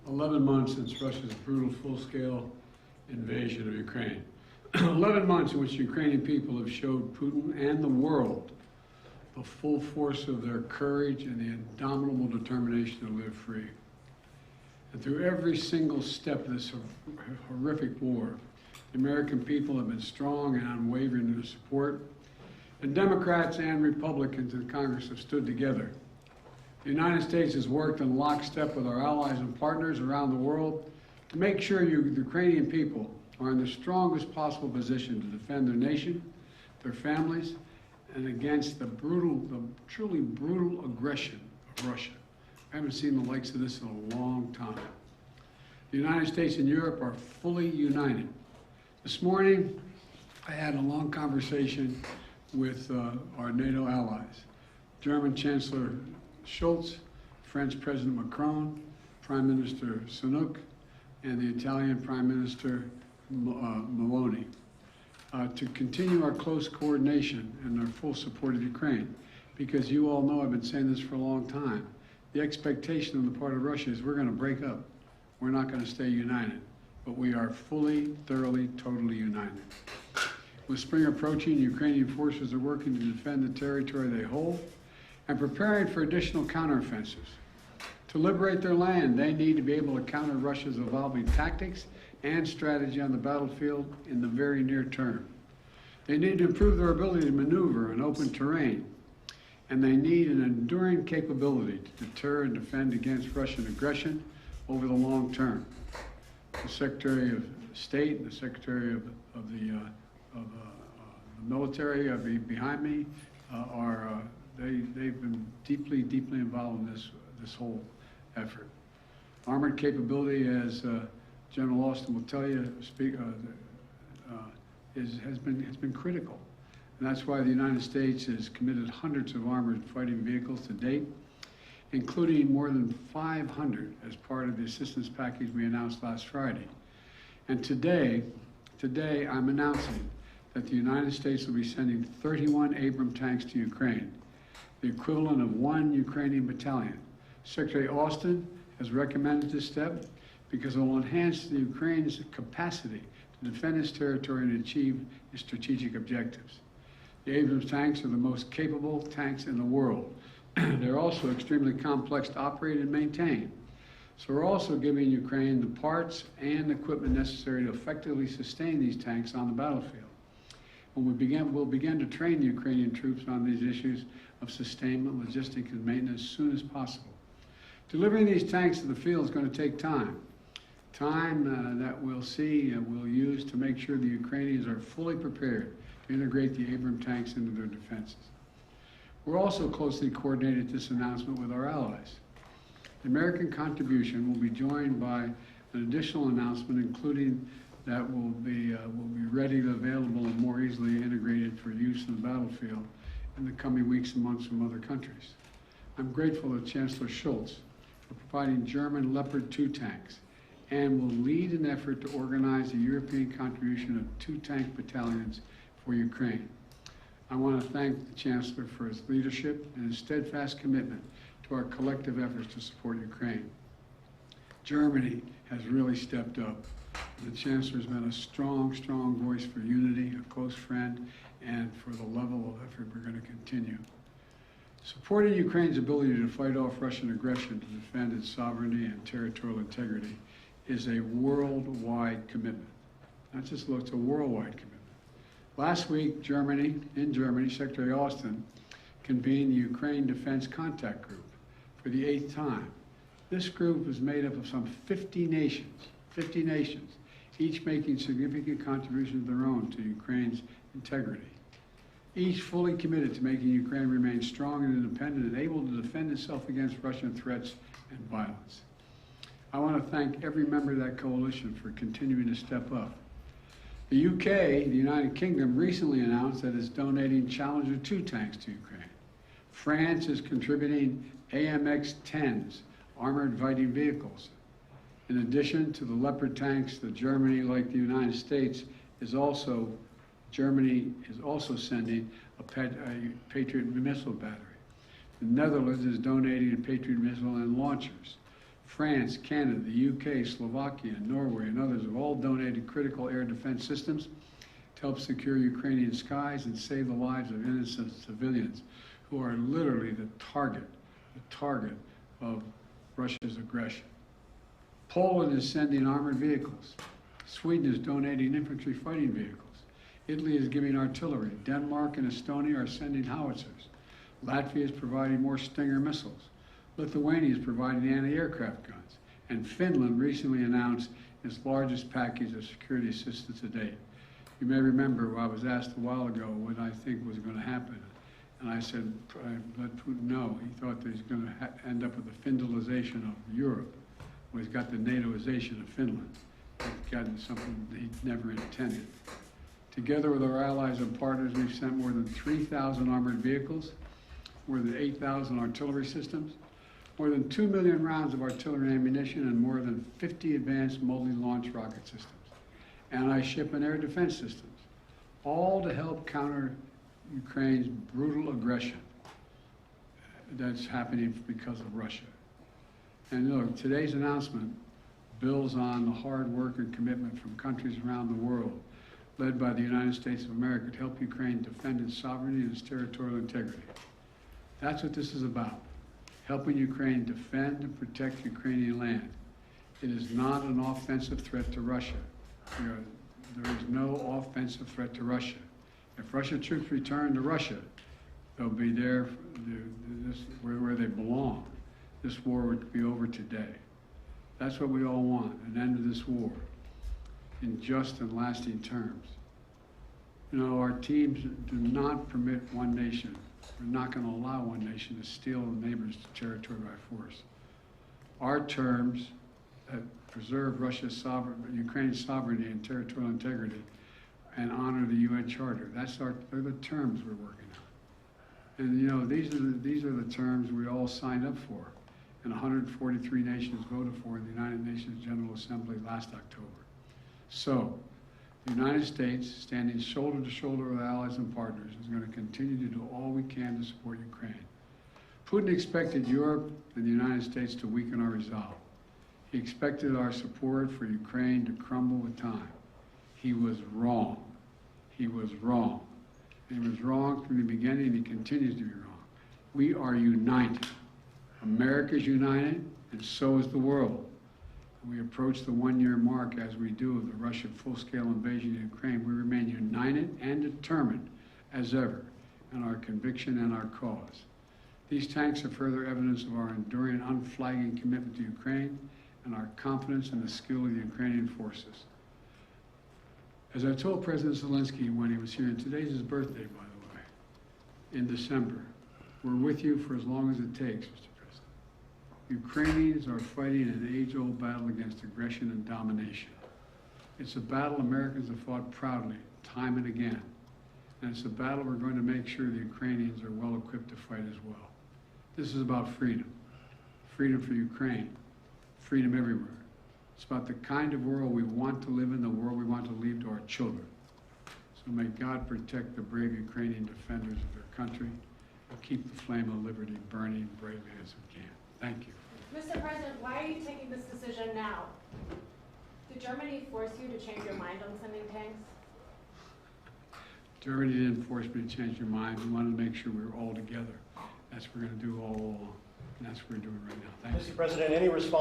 11 months since Russia's brutal full-scale invasion of Ukraine. 11 months in which Ukrainian people have showed Putin and the world the full force of their courage and the indomitable determination to live free. And through every single step of this horrific war, the American people have been strong and unwavering in their support, and Democrats and Republicans in Congress have stood together. The United States has worked in lockstep with our allies and partners around the world to make sure the Ukrainian people are in the strongest possible position to defend their nation, their families, and against the truly brutal aggression of Russia. I haven't seen the likes of this in a long time. The United States and Europe are fully united. This morning, I had a long conversation with our NATO allies, German Chancellor Scholz, French President Macron, Prime Minister Sunak, and the Italian Prime Minister Meloni, to continue our close coordination and our full support of Ukraine. Because you all know I've been saying this for a long time. The expectation on the part of Russia is we're going to break up. We're not going to stay united. But we are fully, thoroughly, totally united. With spring approaching, Ukrainian forces are working to defend the territory they hold and preparing for additional counteroffensives. To liberate their land, they need to be able to counter Russia's evolving tactics and strategy on the battlefield in the very near term. They need to improve their ability to maneuver in open terrain, and they need an enduring capability to deter and defend against Russian aggression over the long term. The Secretary of State and the Secretary of the military behind me they've been deeply involved in this whole effort. Armored capability, as General Austin will tell you, has been critical, and that's why the United States has committed hundreds of armored fighting vehicles to date, including more than 500 as part of the assistance package we announced last Friday. And today I'm announcing that the United States will be sending 31 Abrams tanks to Ukraine, the equivalent of 1 Ukrainian battalion. Secretary Austin has recommended this step because it will enhance the Ukraine's capacity to defend its territory and achieve its strategic objectives. The Abrams tanks are the most capable tanks in the world. They're also extremely complex to operate and maintain. So we're also giving Ukraine the parts and equipment necessary to effectively sustain these tanks on the battlefield. When we'll begin to train the Ukrainian troops on these issues of sustainment, logistics, and maintenance as soon as possible. Delivering these tanks to the field is going to take time. Time that we'll use to make sure the Ukrainians are fully prepared to integrate the Abrams tanks into their defenses. We're also closely coordinated this announcement with our allies. The American contribution will be joined by an additional announcement, including that will be readily available and more easily integrated for use in the battlefield in the coming weeks and months from other countries. I'm grateful to Chancellor Scholz for providing German Leopard 2 tanks and will lead an effort to organize a European contribution of 2 tank battalions for Ukraine. I want to thank the Chancellor for his leadership and his steadfast commitment to our collective efforts to support Ukraine. Germany has really stepped up. The Chancellor has been a strong voice for unity, a close friend, and for the level of effort we're going to continue. Supporting Ukraine's ability to fight off Russian aggression to defend its sovereignty and territorial integrity is a worldwide commitment. Not just it's a worldwide commitment. Last week, in Germany, Secretary Austin convened the Ukraine Defense Contact Group for the 8th time. This group is made up of some 50 nations, each making significant contributions of their own to Ukraine's integrity. Each fully committed to making Ukraine remain strong and independent and able to defend itself against Russian threats and violence. I want to thank every member of that coalition for continuing to step up. The UK, the United Kingdom, recently announced that it's donating Challenger 2 tanks to Ukraine. France is contributing AMX-10s, armored fighting vehicles. In addition to the Leopard tanks, Germany, like the United States, Germany is also sending a Patriot missile battery. The Netherlands is donating a Patriot missile and launchers. France, Canada, the UK, Slovakia, Norway, and others have all donated critical air defense systems to help secure Ukrainian skies and save the lives of innocent civilians who are literally the target of Russia's aggression. Poland is sending armored vehicles. Sweden is donating infantry fighting vehicles. Italy is giving artillery. Denmark and Estonia are sending howitzers. Latvia is providing more Stinger missiles. Lithuania is providing anti-aircraft guns. And Finland recently announced its largest package of security assistance to date. You may remember I was asked a while ago what I think was going to happen. And I said, I let Putin know. He thought that he's going to end up with the Finlandization of Europe. Well, he's got the NATOization of Finland. He's gotten something that he never intended. Together with our allies and partners, we've sent more than 3,000 armored vehicles, more than 8,000 artillery systems, more than 2 million rounds of artillery ammunition, and more than 50 advanced multi-launch rocket systems, anti-ship and air defense systems, all to help counter Ukraine's brutal aggression that's happening because of Russia. And look, today's announcement builds on the hard work and commitment from countries around the world, led by the United States of America, to help Ukraine defend its sovereignty and its territorial integrity. That's what this is about, helping Ukraine defend and protect Ukrainian land. It is not an offensive threat to Russia. There is no offensive threat to Russia. If Russian troops return to Russia, they'll be there where they belong. This war would be over today. That's what we all want, an end to this war in just and lasting terms. You know, our teams do not permit one nation. We're not going to allow one nation to steal a neighbor's territory by force. Our terms that preserve Ukraine's sovereignty and territorial integrity and honor the UN Charter. They're the terms we're working on. And you know, these are the terms we all signed up for, and 143 nations voted for in the United Nations General Assembly last October. So, the United States, standing shoulder to shoulder with allies and partners, is going to continue to do all we can to support Ukraine. Putin expected Europe and the United States to weaken our resolve. He expected our support for Ukraine to crumble with time. He was wrong. He was wrong. And he was wrong from the beginning, and he continues to be wrong. We are united. America is united, and so is the world. We approach the one-year mark, as we do, of the Russian full-scale invasion of Ukraine. We remain united and determined as ever in our conviction and our cause. These tanks are further evidence of our enduring, unflagging commitment to Ukraine and our confidence in the skill of the Ukrainian forces. As I told President Zelensky when he was here, and today's his birthday, by the way, in December, we're with you for as long as it takes, Mr. Ukrainians are fighting an age-old battle against aggression and domination. It's a battle Americans have fought proudly, time and again. And it's a battle we're going to make sure the Ukrainians are well equipped to fight as well. This is about freedom. Freedom for Ukraine. Freedom everywhere. It's about the kind of world we want to live in, the world we want to leave to our children. So may God protect the brave Ukrainian defenders of their country and keep the flame of liberty burning bravely as we can. Thank you. Mr. President, why are you taking this decision now? Did Germany force you to change your mind on sending tanks? Germany didn't force me to change your mind. We wanted to make sure we were all together. That's what we're going to do all along. And that's what we're doing right now. Thank you. Mr. President, any response